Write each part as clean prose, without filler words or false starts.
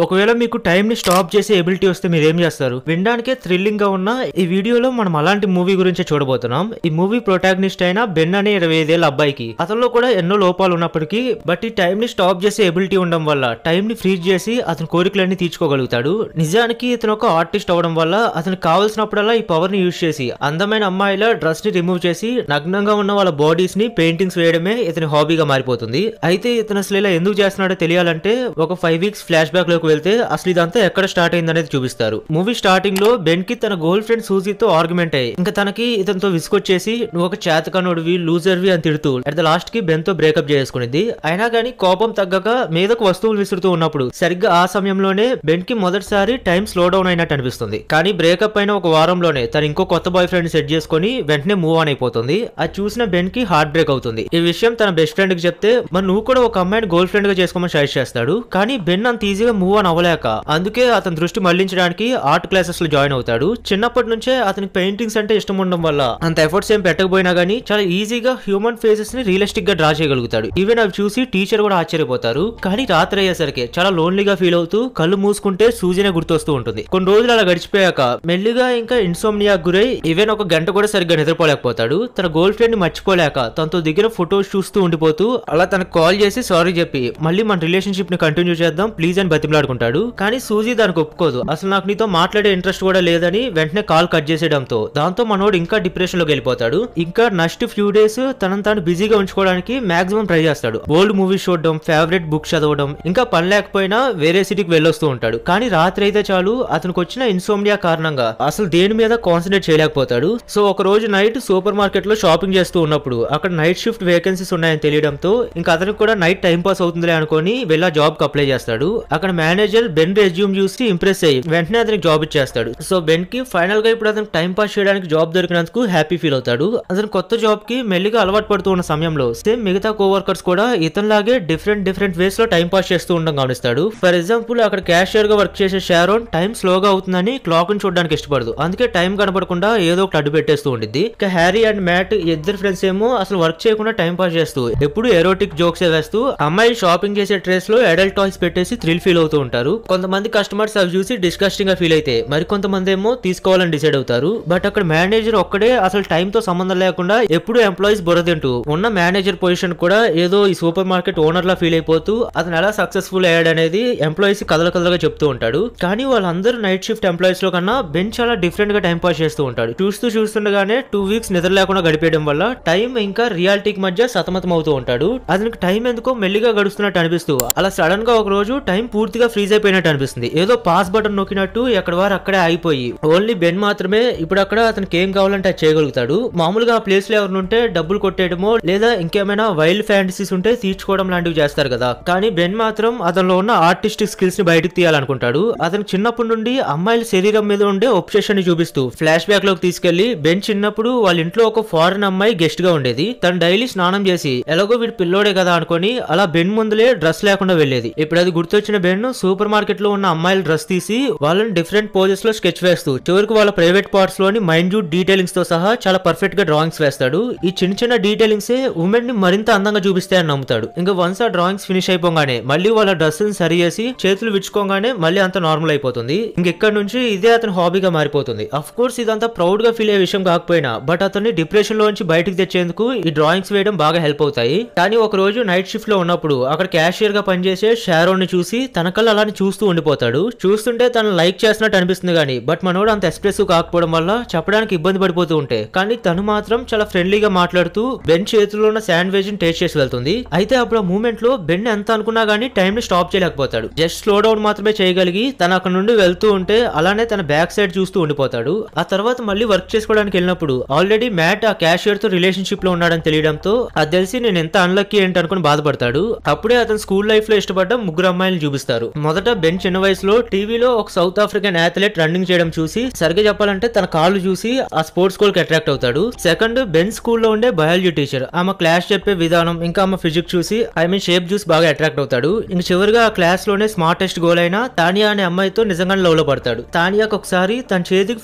ఒకవేళ మీకు టైం ని స్టాప్ చేసే ఎబిలిటీ వస్తే మీరు ఏం చేస్తారు? వినడానికే థ్రిల్లింగ్ గా ఉన్న ఈ వీడియోలో మనం అలాంటి మూవీ గురించి చూడబోతున్నాం. ఈ మూవీ ప్రొటాగనిస్ట్ అయిన బెన్ అనే 25 ఏళ్ల అబ్బాయికి అతనిలో కూడా ఎన్నో లోపాలు ఉన్నప్పటికీ బట్ ఈ టైం ని స్టాప్ చేసే ఎబిలిటీ ఉండడం వల్ల టైం ని ఫ్రీజ్ చేసి అతని కోరికలన్నీ తీర్చుకోగలుగుతాడు. నిజానికి ఇతను ఒక ఆర్టిస్ట్ అవడం వల్ల అతనికి కావాల్సినప్పుడల్లా ఈ పవర్ ని యూజ్ చేసి అందమైన అమ్మాయిల డ్రెస్ ని రిమూవ్ చేసి నగ్నంగా ఉన్న వాళ్ళ బాడీస్ ని పెయింటింగ్స్ వేయడమే ఇతని హాబీగా మారిపోతుంది. అయితే ఇతను అసలు ఇలా ఎందుకు చేస్తున్నాడో తెలియాలంటే ఒక 5 వీక్స్ ఫ్లాష్ బ్యాక్ లోకి వెళ్తే అసలు ఇదంతా ఎక్కడ స్టార్ట్ అయింది అనేది చూపిస్తారు. మూవీ స్టార్టింగ్ లో బెన్ కి తన గర్ల్ ఫ్రెండ్ సూజీతో ఆర్గ్యుమెంట్ అయ్యి ఇంకా తనకి ఇతనితో విసుకొచ్చేసి నువ్వు ఒక చేతకనుడివి లూజర్వి అని తిడుతూ అట్ ద లాస్ట్ కి బెన్ తో బ్రేకప్ చేసుకునింది. అయినా గానీ కోపం తగ్గక మీదకు వస్తువులు విసురుతూ ఉన్నప్పుడు సరిగ్గా ఆ సమయంలోనే బెన్ కి మొదటిసారి టైం స్లో డౌన్ అయినట్టు అనిపిస్తుంది. కానీ బ్రేకప్ అయిన ఒక వారంలోనే తను ఇంకో కొత్త బాయ్ ఫ్రెండ్ సెట్ చేసుకుని వెంటనే మూవ్ ఆన్ అయిపోతుంది. అది చూసిన బెన్ కి హార్ట్ బ్రేక్ అవుతుంది. ఈ విషయం తన బెస్ట్ ఫ్రెండ్ కి చెప్తే మరి నువ్వు కూడా ఒక అమ్మాయిని గర్ల్ ఫ్రెండ్ గా చేసుకోమని సజెస్ట్ చేస్తాడు. కానీ బెన్ అంత ఈజీగా మూవ్ ఆన్ అవ్వలేక అందుకే అతని దృష్టి మళ్లించడానికి ఆర్ట్ క్లాసెస్ లో జాయిన్ అవుతాడు. చిన్నప్పటి నుంచే అతనికి పెయింటింగ్స్ అంటే ఇష్టం ఉండడం వల్ల అంత ఎఫర్ట్స్ ఏం పెట్టకపోయినా గానీ చాలా ఈజీగా హ్యూమన్ ఫేసెస్ ని రియలిస్టిక్ గా డ్రా చేయగలుగుతాడు. ఈవెన్ అవి చూసి టీచర్ కూడా ఆశ్చర్యపోతారు. కానీ రాత్రి అయ్యేసరికి చాలా లోన్లీగా ఫీల్ అవుతూ కళ్ళు మూసుకుంటే సూజీనే గుర్తొస్తూ ఉంటుంది. కొన్ని రోజులు అలా గడిచిపోయాక మెల్లిగా ఇంకా ఇన్సోమ్నియా గురై ఈవెన్ ఒక గంట కూడా సరిగ్గా నిద్రపోలేకపోతాడు. తన గర్ల్ ఫ్రెండ్ ని మర్చిపోలేక తనతో దిగిన ఫొటోస్ చూస్తూ ఉండిపోతూ అలా తనకు కాల్ చేసి సారీ చెప్పి మళ్ళీ మన రిలేషన్షిప్ ని కంటిన్యూ చేద్దాం ప్లీజ్ అని బతిమలాడుకుంటాడు. కానీ సూజీ దానికి ఒప్పుకోదు. అసలు నాకు నీతో మాట్లాడే ఇంట్రెస్ట్ కూడా లేదని వెంటనే కాల్ కట్ చేసేయడంతో దాంతో మనోడు ఇంకా డిప్రెషన్ లోకి వెళ్ళిపోతాడు. ఇంకా నెక్స్ట్ ఫ్యూ డేస్ తనను తాను బిజీగా ఉంచుకోవడానికి మాక్సిమం ట్రై చేస్తాడు. ఓల్డ్ మూవీస్ చూడడం, ఫేవరెట్ బుక్ చదవడం, ఇంకా పని లేకపోయినా వేరే సిటీకి వెళ్ళొస్తూ ఉంటాడు. కానీ రాత్రి అయితే చాలు అతనికి వచ్చిన ఇన్సోమ్నియా కారణంగా అసలు దేని మీద కాన్సన్ట్రేట్ చేయలేకపోతాడు. సో ఒక రోజు నైట్ సూపర్ మార్కెట్ లో షాపింగ్ చేస్తూ ఉన్నప్పుడు అక్కడ నైట్ షిఫ్ట్ వేకెన్సీస్ ఉన్నాయని తెలియడంతో ఇంకా అతనికి కూడా నైట్ టైం పాస్ అవుతుందిలే అనుకుని వెళ్ళి ఆ జాబ్ కి అప్లై చేస్తాడు. అక్కడ మేనేజర్ బెన్ రెజ్యూమ్ చూసి ఇంప్రెస్ అయ్యి వెంటనే అతనికి జాబ్ ఇచ్చేస్తాడు. సో బెన్ కి ఫైనల్ గా ఇప్పుడు అతనికి టైం పాస్ చేయడానికి జాబ్ దొరికినందుకు హ్యాపీ ఫీల్ అవుతాడు. అతను కొత్త జాబ్ కి మెల్లిగా అలవాటు పడుతూ ఉన్న సమయంలో సేమ్ మిగతా కోవర్కర్స్ కూడా ఇతనిలాగే డిఫరెంట్ వేస్ లో టైం పాస్ చేస్తూ ఉండడం గమనిస్తాడు. ఫర్ ఎగ్జాంపుల్ అక్కడ క్యాషియర్ గా వర్క్ చేసే షారోన్ టైం స్లోగా అవుతుందని క్లాక్ ని చూడడానికి ఇష్టపడదు. అందుకే టైం కనపడకుండా ఏదో ఒకటి అడ్డు పెట్టేస్తూ ఉంటుంది. ఇక హ్యారీ అండ్ మ్యాట్ ఇద్దరు ఫ్రెండ్స్ ఏమో అసలు వర్క్ చేయకుండా టైం పాస్ చేస్తూ ఎప్పుడు ఎరోటిక్ జోక్స్ వేస్తూ అమ్మాయిలు షాపింగ్ చేసే ట్రేస్ లో అడల్ట్ టాయ్స్ పెట్టేసి థ్రిల్ ఫీల్ అవుతూ ఉంటారు. కొంతమంది కస్టమర్స్ అవి చూసి డిస్కస్టింగ్ గా ఫీల్ అయితే మరి కొంతమంది ఏమో తీసుకోవాలని డిసైడ్ అవుతారు. బట్ అక్కడ మేనేజర్ ఒక్కడే అసలు టైం తో సంబంధం లేకుండా ఎప్పుడు ఎంప్లాయీస్ బుర్రతింటూ ఉన్న మేనేజర్ పొజిషన్ కూడా ఏదో ఈ సూపర్ మార్కెట్ ఓనర్ లా ఫీల్ అయిపోతూ అతను ఎలా సక్సెస్ఫుల్ అయ్యాడనేది ఎంప్లాయీస్ కథలుగా చెప్తూ ఉంటాడు. కానీ వాళ్ళందరూ నైట్ షిఫ్ట్ ఎంప్లాయీస్ లో కన్నా బెన్ చాలా డిఫరెంట్ గా టైం పాస్ చేస్తూ ఉంటాడు. చూస్తుండగానే 2 వీక్స్ నిద్ర లేకుండా గడిపేయడం వల్ల టైం ఇంకా రియాలిటీకి మధ్య సతమతం అవుతూ ఉంటాడు. అతనికి టైం ఎందుకో మెల్లిగా గడుస్తున్నట్టు అనిపిస్తూ అలా సడన్ గా ఒక రోజు టైం పూర్తిగా ఫ్రీజ్ అయిపోయినట్టు అనిపిస్తుంది. ఏదో పాస్ బటన్ నొక్కినట్టు ఎక్కడ వారు అక్కడే అయిపోయి ఓన్లీ బెన్ మాత్రమే ఇప్పుడు అక్కడ అతనికి ఏం కావాలంటే అది చేయగలుగుతాడు. మామూలుగా ఆ ప్లేస్ లో ఎవరినుంటే డబ్బులు కొట్టేయడమో లేదా ఇంకేమైనా వైల్డ్ ఫ్యాంటసీస్ ఉంటే తీర్చుకోవడం లాంటివి చేస్తారు కదా. కానీ బెన్ మాత్రం అతనిలో ఉన్న ఆర్టిస్టిక్ స్కిల్స్ ని బయటకు తీయాలనుకుంటాడు. అతను చిన్నప్పటి నుండి అమ్మాయిల శరీరం మీద ఉండే ఒబ్సెషన్ ని చూపిస్తూ ఫ్లాష్ బ్యాక్ లోకి తీసుకెళ్లి బెన్ చిన్నప్పుడు వాళ్ళ ఇంట్లో ఒక ఫారెన్ అమ్మాయి గెస్ట్ గా ఉండేది. తను డైలీ స్నానం చేసి ఎలాగో వీడు పిల్లోడే కదా అనుకుని అలా బెన్ ముందులే డ్రెస్ లేకుండా వెళ్లేది. ఇప్పుడు అది గుర్తొచ్చిన బెన్ సూపర్ మార్కెట్ లో ఉన్న అమ్మాయిల డ్రెస్ తీసి వాళ్ళని డిఫరెంట్ పోజెస్ లో స్కెచ్ వేస్తూ చివరికి వాళ్ళ ప్రైవేట్ పార్ట్స్ లోని మైన్యూట్ డీటెయిలింగ్స్ తో సహా చాలా పర్ఫెక్ట్ గా డ్రాయింగ్స్ వేస్తాడు. ఈ చిన్న డీటెయిలింగ్స్ ఉమెన్ ని మరింత అందంగా చూపిస్తాయని నమ్ముతాడు. ఇంకా వన్స్ ఆ డ్రాయింగ్స్ ఫినిష్ అయిపోగానే మళ్ళీ వాళ్ళ డ్రెస్ ని సరి చేసి చేతులు విచ్చుకోగానే మళ్ళీ అంత నార్మల్ అయిపోతుంది. ఇంకెక్కడి నుంచి ఇదే అతని హాబీగా మారిపోతుంది. అఫ్ కోర్స్ ఇదంతా ప్రౌడ్ గా ఫీల్ అయ్యే విషయం కాకపోయినా బట్ అతన్ని డిప్రెషన్ లోంచి బయటకు తెచ్చేందుకు ఈ డ్రాయింగ్స్ వేయడం బాగా హెల్ప్ అవుతాయి. కానీ ఒక రోజు నైట్ షిఫ్ట్ లో ఉన్నప్పుడు అక్కడ క్యాషియర్ గా పనిచేసే షారోన్ ని చూసి తన కళ్ళు అలానే చూస్తూ ఉండిపోతాడు. చూస్తుంటే తను లైక్ చేసినట్టు అనిపిస్తుంది కానీ బట్ మనోడు అంత ఎక్స్ప్రెసివ్ కాకపోవడం వల్ల చెప్పడానికి ఇబ్బంది పడిపోతూ ఉంటే కానీ తను మాత్రం చాలా ఫ్రెండ్లీగా మాట్లాడుతూ బెన్ చేతిలో ఉన్న శాండ్విచ్ ని టేస్ట్ చేసి వెళ్తుంది. అయితే అప్పుడు ఆ మూమెంట్ లో బెన్ ఎంత అనుకున్నా గానీ టైం ని స్టాప్ చేయలేకపోతాడు. జస్ట్ స్లో డౌన్ మాత్రమే చేయగలిగి తను అక్కడ నుండి వెళ్తూ ఉంటే అలానే తన బ్యాక్ సైడ్ చూస్తూ ఉండిపోతాడు. ఆ తర్వాత మళ్ళీ వర్క్ చేసుకోవడానికి వెళ్ళినప్పుడు ఆల్రెడీ మ్యాట్ ఆ క్యాషియర్ తో రిలేషన్షిప్ లో ఉన్నాడని తెలియడంతో అది తెలిసి నేను ఎంత అన్లక్కీ ఏంటి అనుకుని బాధపడతాడు. అప్పుడే అతను స్కూల్ లైఫ్ లో ఇష్టపడ్డ 3 అమ్మాయిలు చూపిస్తారు. మొదట బెన్ చిన్న వయసులో టీవీలో ఒక సౌత్ ఆఫ్రికన్ అథ్లెట్ రన్నింగ్ చేయడం చూసి సరిగ్గా చెప్పాలంటే తన కాళ్ళు చూసి ఆ స్పోర్ట్స్ స్కూల్ కి అట్రాక్ట్ అవుతాడు. సెకండ్ బెన్ స్కూల్లో ఉండే బయాలజీ టీచర్ ఆమె క్లాస్ చెప్పే విధానం ఇంకా ఆమె ఫిజిక్స్ చూసి షేప్ చూసి బాగా అట్రాక్ట్ అవుతాడు. ఇంక చివరిగా ఆ క్లాస్ లోనే స్మార్టెస్ట్ గోల్ అయిన తానియా అనే అమ్మాయితో నిజంగానే లవ్ లో పడతాడు. తానియాకి ఒకసారి తన చేతికి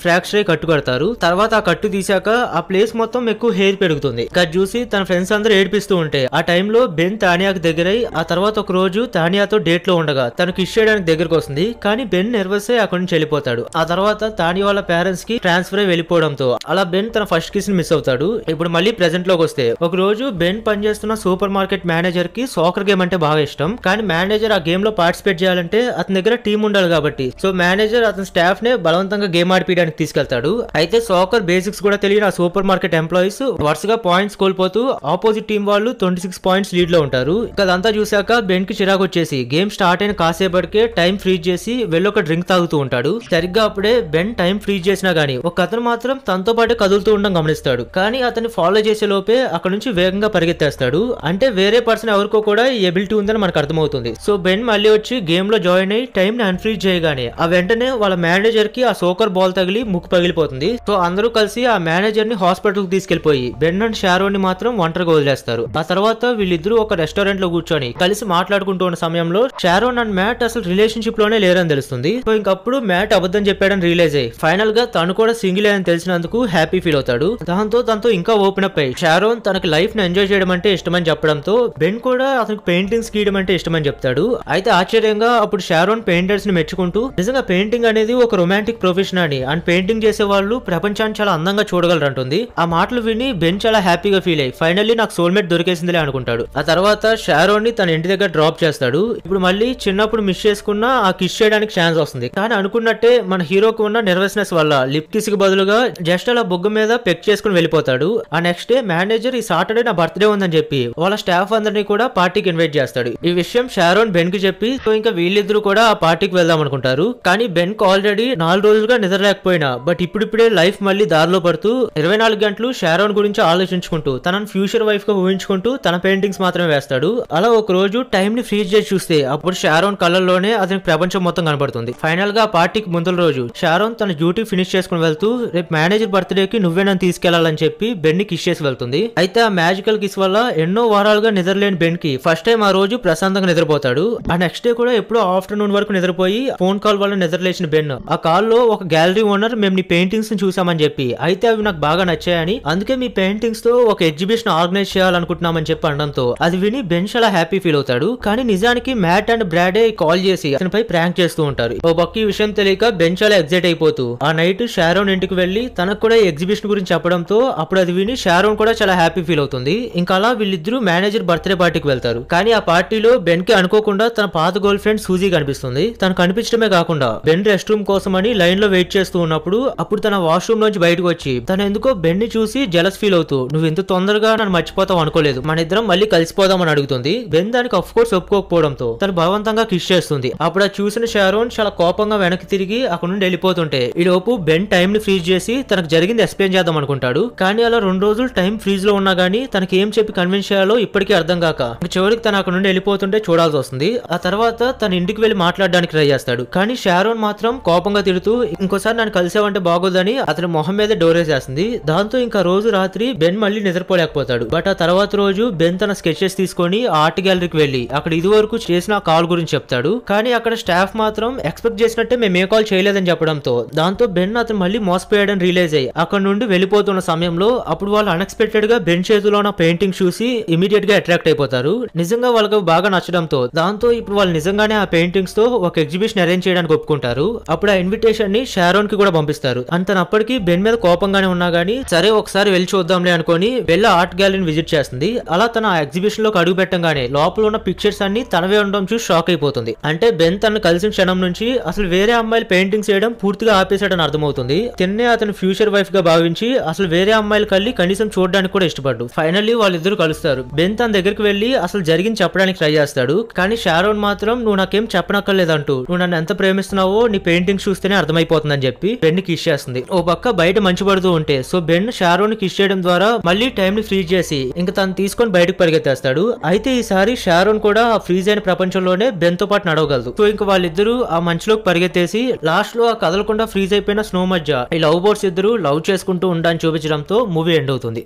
ఫ్రాక్చర్ అయి కట్టు కడతారు. తర్వాత ఆ కట్టు తీసాక ఆ ప్లేస్ మొత్తం ఎక్కువ హెయిర్ పెరుగుతుంది. అది చూసి తన ఫ్రెండ్స్ అందరూ ఏడిపిస్తూ ఉంటే ఆ టైంలో బెన్ తానియాకి దగ్గరై ఆ తర్వాత ఒక రోజు తానియాతో డేట్ లో ఉండగా తనకి కిస్ చేయడానికి దగ్గరకు వస్తుంది. కానీ బెన్ నెర్వస్ అయి అక్కడి నుంచి వెళ్ళిపోతాడు. ఆ తర్వాత తాని వాళ్ళ పేరెంట్స్ కి ట్రాన్స్ఫర్ అయి వెళ్ళిపోవడంతో అలా బెన్ తన ఫస్ట్ కిస్ ని మిస్ అవుతాడు. ఇప్పుడు మళ్ళీ ప్రెసెంట్ లోకి వస్తే ఒక రోజు బెన్ పనిచేస్తున్న సూపర్ మార్కెట్ మేనేజర్ కి సాకర్ గేమ్ అంటే బాగా ఇష్టం. కానీ మేనేజర్ ఆ గేమ్ లో పార్టిసిపేట్ చేయాలంటే అతని దగ్గర టీం ఉండాలి కాబట్టి సో మేనేజర్ అతని స్టాఫ్ నే బలవంతంగా గేమ్ ఆడిపించడానికి తీసుకెళ్తాడు. అయితే సాకర్ బేసిక్స్ కూడా తెలియని ఆ సూపర్ మార్కెట్ ఎంప్లాయీస్ వరుసగా పాయింట్స్ కోల్పోతూ ఆపోజిట్ టీం వాళ్ళు 26 పాయింట్స్ లీడ్ లో ఉంటారు. అదంతా చూసాక బెన్ కి చిరాకు వచ్చేసి గేమ్ స్టార్ట్ అయిన కాసేపటికే టైం ఫ్రీజ్ చేసి వెళ్ళి ఒక డ్రింక్ తాగుతూ ఉంటాడు. సరిగ్గా అప్పుడే బెన్ టైం ఫ్రీజ్ చేసినా గానీ ఒక అతను మాత్రం తనతో పాటు కదులుతూ ఉండడం గమనిస్తాడు. కానీ అతన్ని ఫాలో చేసే లోపే అక్కడ నుంచి వేగంగా పరిగెత్తేస్తాడు. అంటే వేరే పర్సన్ ఎవరికో కూడా ఈ ఎబిలిటీ ఉందని మనకు అర్థమవుతుంది. సో బెన్ మళ్ళీ వచ్చి గేమ్ లో జాయిన్ అయ్యి టైం ని అన్ఫ్రీజ్ చేయగానే ఆ వెంటనే వాళ్ళ మేనేజర్ కి ఆ సోకర్ బాల్ తగిలి ముక్కు పగిలిపోతుంది. సో అందరూ కలిసి ఆ మేనేజర్ ని హాస్పిటల్ కి తీసుకెళ్లిపోయి బెన్ అండ్ షారోన్ ని మాత్రం ఒంటరిగా వదిలేస్తారు. ఆ తర్వాత వీళ్ళిద్దరూ ఒక రెస్టారెంట్ లో కూర్చొని కలిసి మాట్లాడుకుంటూ ఉన్న సమయంలో షారోన్ అండ్ మ్యాట్ అసలు రిలేషన్షిప్ లోనే లేరని తెలుస్తుంది. సో ఇంకప్పుడు మ్యాట్ అబద్ధం చెప్పాడని రియలైజ్ అయ్యి ఫైనల్ గా తను కూడా సింగిల్ అని తెలిసినందుకు హ్యాపీ ఫీల్ అవుతాడు. దాంతో తనతో ఇంకా ఓపెన్ అప్ అయ్యి షారోన్ తనకి లైఫ్ ని ఎంజాయ్ చేయడం అంటే ఇష్టమని చెప్పడంతో బెన్ కూడా అతనికి పెయింటింగ్స్ గీయడం అంటే ఇష్టమని చెప్తాడు. అయితే ఆశ్చర్యంగా అప్పుడు షారోన్ పెయింటర్స్ ని మెచ్చుకుంటూ నిజంగా పెయింటింగ్ అనేది ఒక రొమాంటిక్ ప్రొఫెషన్ అని అండ్ పెయింటింగ్ చేసే వాళ్ళు ప్రపంచాన్ని చాలా అందంగా చూడగలరు అంటుంది. ఆ మాటలు విని బెన్ చాలా హ్యాపీగా ఫీల్ అయ్యి ఫైనల్లీ నాకు సోల్మేట్ దొరికేసిందిలే అనుకుంటాడు. ఆ తర్వాత షారోన్ ని తన ఇంటి దగ్గర డ్రాప్ చేస్తాడు. ఇప్పుడు మళ్ళీ చిన్నప్పుడు మిస్ చేసుకున్న ఆ కిస్ చేయడానికి ఛాన్స్ వస్తుంది. కానీ అనుకున్నట్టే మన హీరోకి ఉన్న నెర్వస్నెస్ వల్ల లిప్ కిస్ కి బదులుగా జస్ట్ అలా బొగ్గ మీద పెక్ చేసుకుని వెళ్ళిపోతాడు. ఆ నెక్స్ట్ డే మేనేజర్ ఈ సాటర్డే నా బర్త్డే ఉందని చెప్పి వాళ్ళ స్టాఫ్ అందరినీ కూడా పార్టీకి ఇన్వైట్ చేస్తాడు. ఈ విషయం షారోన్ బెన్ కి చెప్పి సో ఇంకా వీళ్ళిద్దరూ కూడా ఆ పార్టీకి వెళ్దాం అనుకుంటారు. కానీ బెన్ కి ఆల్రెడీ 4 రోజులుగా నిద్ర లేకపోయినా బట్ ఇప్పుడిప్పుడే లైఫ్ మళ్ళీ దారిలో పడుతూ 24 గంటలు షారోన్ గురించి ఆలోచించుకుంటూ తనను ఫ్యూచర్ వైఫ్ గా ఊహించుకుంటూ తన పెయింటింగ్స్ మాత్రమే వేస్తాడు. అలా ఒక రోజు టైం ని ఫ్రీజ్ చేసి చూస్తే అప్పుడు షారోన్ కళ్ళల్లోనే అతనికి ప్రపంచం మొత్తం కనబడుతుంది. ఫైనల్ గా పార్టీకి ముందు రోజు షారోన్ తన డ్యూటీ ఫినిష్ చేసుకుని వెళ్తూ రేపు మేనేజర్ బర్త్డే కి నువ్వే నన్ను తీసుకెళ్లాలని చెప్పి బెన్ ని కిస్ చేసి వెళ్తుంది. అయితే ఆ మ్యాజికల్ కిస్ వల్ల ఎన్నో వారాలుగా నిద్రలేని బెన్ కి ఫస్ట్ టైం ఆ రోజు ప్రశాంతంగా నిద్రపోతాడు. ఆ నెక్స్ట్ డే కూడా ఎప్పుడో ఆఫ్టర్నూన్ వరకు నిద్రపోయి ఫోన్ కాల్ వల్ల నిద్రలేసిన బెన్ ఆ కాల్ లో ఒక గ్యాలరీ ఓనర్ మేము నీ పెయింటింగ్స్ ని చూసామని చెప్పి అయితే అవి నాకు బాగా నచ్చాయని అందుకే మీ పెయింటింగ్స్ తో ఒక ఎగ్జిబిషన్ ఆర్గనైజ్ చేయాలనుకుంటున్నామని చెప్పి అనడంతో అది విని బెన్ చాలా హ్యాపీ ఫీల్ అవుతాడు. కానీ నిజానికి మ్యాట్ అండ్ బ్రాడే కాల్ చేసి అతనిపై ప్రాంక్ చేస్తూ ఉంటారు. ఓ పక్క ఈ విషయం తెలియక బెన్ చాలా ఎక్సైట్ అయిపోతూ ఆ నైట్ షారోన్ ఇంటికి వెళ్లి తనకు కూడా ఎగ్జిబిషన్ గురించి చెప్పడంతో అప్పుడు అది విని షారోన్ కూడా చాలా హ్యాపీ ఫీల్ అవుతుంది. ఇంకా అలా వీళ్ళిద్దరూ మేనేజర్ బర్త్డే పార్టీకి వెళ్తారు. కానీ ఆ పార్టీలో బెన్ కి అనుకోకుండా తన పాత గర్ల్ ఫ్రెండ్ సూజీ కనిపిస్తుంది. తను కనిపించడమే కాకుండా బెన్ రెస్ట్ రూమ్ కోసం అని లైన్ లో వెయిట్ చేస్తూ ఉన్నప్పుడు అప్పుడు తన వాష్రూమ్ నుంచి బయటకు వచ్చి తను ఎందుకో బెన్ ని చూసి జెలస్ ఫీల్ అవుతూ నువ్వు ఇంత తొందరగా నన్ను మర్చిపోతావు అనుకోలేదు, మన ఇద్దరం మళ్ళీ కలిసిపోదామని అడుగుతుంది. బెన్ దానికి అఫ్ కోర్స్ ఒప్పుకోకపోవడంతో తను బలవంతంగా కిస్ చేస్తుంది. అప్పుడు అది చూసిన షారోన్ చాలా కోపంగా వెనక్కి తిరిగి అక్కడ నుండి వెళ్ళిపోతుంటే ఈ లోపు బెన్ టైం ని ఫ్రీజ్ చేసి తనకు జరిగింది ఎక్స్ప్లెయిన్ చేద్దాం అనుకుంటాడు. కానీ అలా 2 రోజులు టైం ఫ్రీజ్ లో ఉన్నా గానీ తనకి ఏం చెప్పి కన్విన్స్ చేయాలో ఇప్పటికీ అర్థం కాక చివరికి తను అక్కడ నుండి వెళ్ళిపోతుంటే చూడాల్సి వస్తుంది. ఆ తర్వాత తన ఇంటికి వెళ్లి మాట్లాడడానికి ట్రై చేస్తాడు. కానీ షారోన్ మాత్రం కోపంగా తిడుతూ ఇంకోసారి నన్ను కలిసావంటే బాగోదని అతని మొహం మీద డోరేసేస్తుంది. దాంతో ఇంకా రోజు రాత్రి బెన్ మళ్ళీ నిద్రపోలేకపోతాడు. బట్ ఆ తర్వాత రోజు బెన్ తన స్కెచెస్ తీసుకొని ఆర్ట్ గ్యాలరీకి వెళ్లి అక్కడ ఇది వరకు చేసిన కాల్ గురించి చెప్తాడు. కానీ అక్కడ స్టాఫ్ మాత్రం ఎక్స్పెక్ట్ చేసినట్టే మేము ఏ కాల్ చేయలేదని చెప్పడంతో దాంతో బెన్ అతను మళ్ళీ మోసపోయాడని రియలైజ్ అయ్యి అక్కడ నుండి వెళ్ళిపోతున్న సమయంలో అప్పుడు వాళ్ళు అన్ఎక్స్పెక్టెడ్ గా బెన్ చేతిలో ఉన్న పెయింటింగ్ చూసి ఇమీడియట్ గా అట్రాక్ట్ అయిపోతారు. నిజంగా వాళ్ళకి బాగా నచ్చడంతో దాంతో ఇప్పుడు వాళ్ళు నిజంగానే ఆ పెయింటింగ్స్ తో ఒక ఎగ్జిబిషన్ అరేంజ్ చేయడానికి ఒప్పుకుంటారు. అప్పుడు ఆ ఇన్విటేషన్ ని షారోన్ కి కూడా పంపిస్తారు. అంతనప్పటికీ బెన్ మీద కోపంగానే ఉన్నా గానీ సరే ఒకసారి వెళ్ళి చూద్దాంలే అనుకుని వెళ్ళి ఆర్ట్ గ్యాలరీని విజిట్ చేస్తుంది. అలా తన ఎగ్జిబిషన్ లోకి అడుగు పెట్టంగానే లోపల ఉన్న పిక్చర్స్ అన్ని తనవే ఉండడం చూసి షాక్ అయిపోతుంది. అంటే బెన్ తను కలిసిన క్షణం నుంచి అసలు వేరే అమ్మాయిలు పెయింటింగ్స్ చేయడం పూర్తిగా ఆపేశాడని అర్థమవుతుంది. తిన్నే అతను ఫ్యూచర్ వైఫ్ గా భావించి అసలు వేరే అమ్మాయిలు కలిసి కనీసం చూడడానికి కూడా ఇష్టపడ్డు. ఫైనల్లీ వాళ్ళిద్దరు కలుస్తారు. బెన్ తన దగ్గరికి వెళ్లి అసలు జరిగింది చెప్పడానికి ట్రై చేస్తాడు. కానీ షారోన్ మాత్రం నువ్వు నాకేం చెప్పనక్కర్లేదంటూ నువ్వు నన్ను ఎంత ప్రేమిస్తున్నావో నీ పెయింటింగ్స్ చూస్తేనే అర్థమైపోతుందని చెప్పి బెన్ ని కిస్ చేస్తుంది. ఓ పక్క బయట మంచు పడుతూ ఉంటే సో బెన్ షారోన్ ని కిస్ చేయడం ద్వారా మళ్ళీ టైం ని ఫ్రీజ్ చేసి ఇంకా తను తీసుకొని బయటకు పరిగెత్తేస్తాడు. అయితే ఈసారి షారోన్ కూడా ఆ ఫ్రీజ్ అయిన ప్రపంచంలోనే బెన్ తో పాటు నడవగలదు. సో ఇంకా వాళ్ళిద్దరూ ఆ మంచులోకి పరిగెత్తేసి లాస్ట్ లో ఆ కదలకుండా ఫ్రీజ్ అయిపోయిన స్నో మధ్య ఈ లవ్ బోర్డ్స్ ఇద్దరు లవ్ చేసుకుంటూ ఉండడానికి చూపించడంతో మూవీ ఎండ్ అవుతుంది.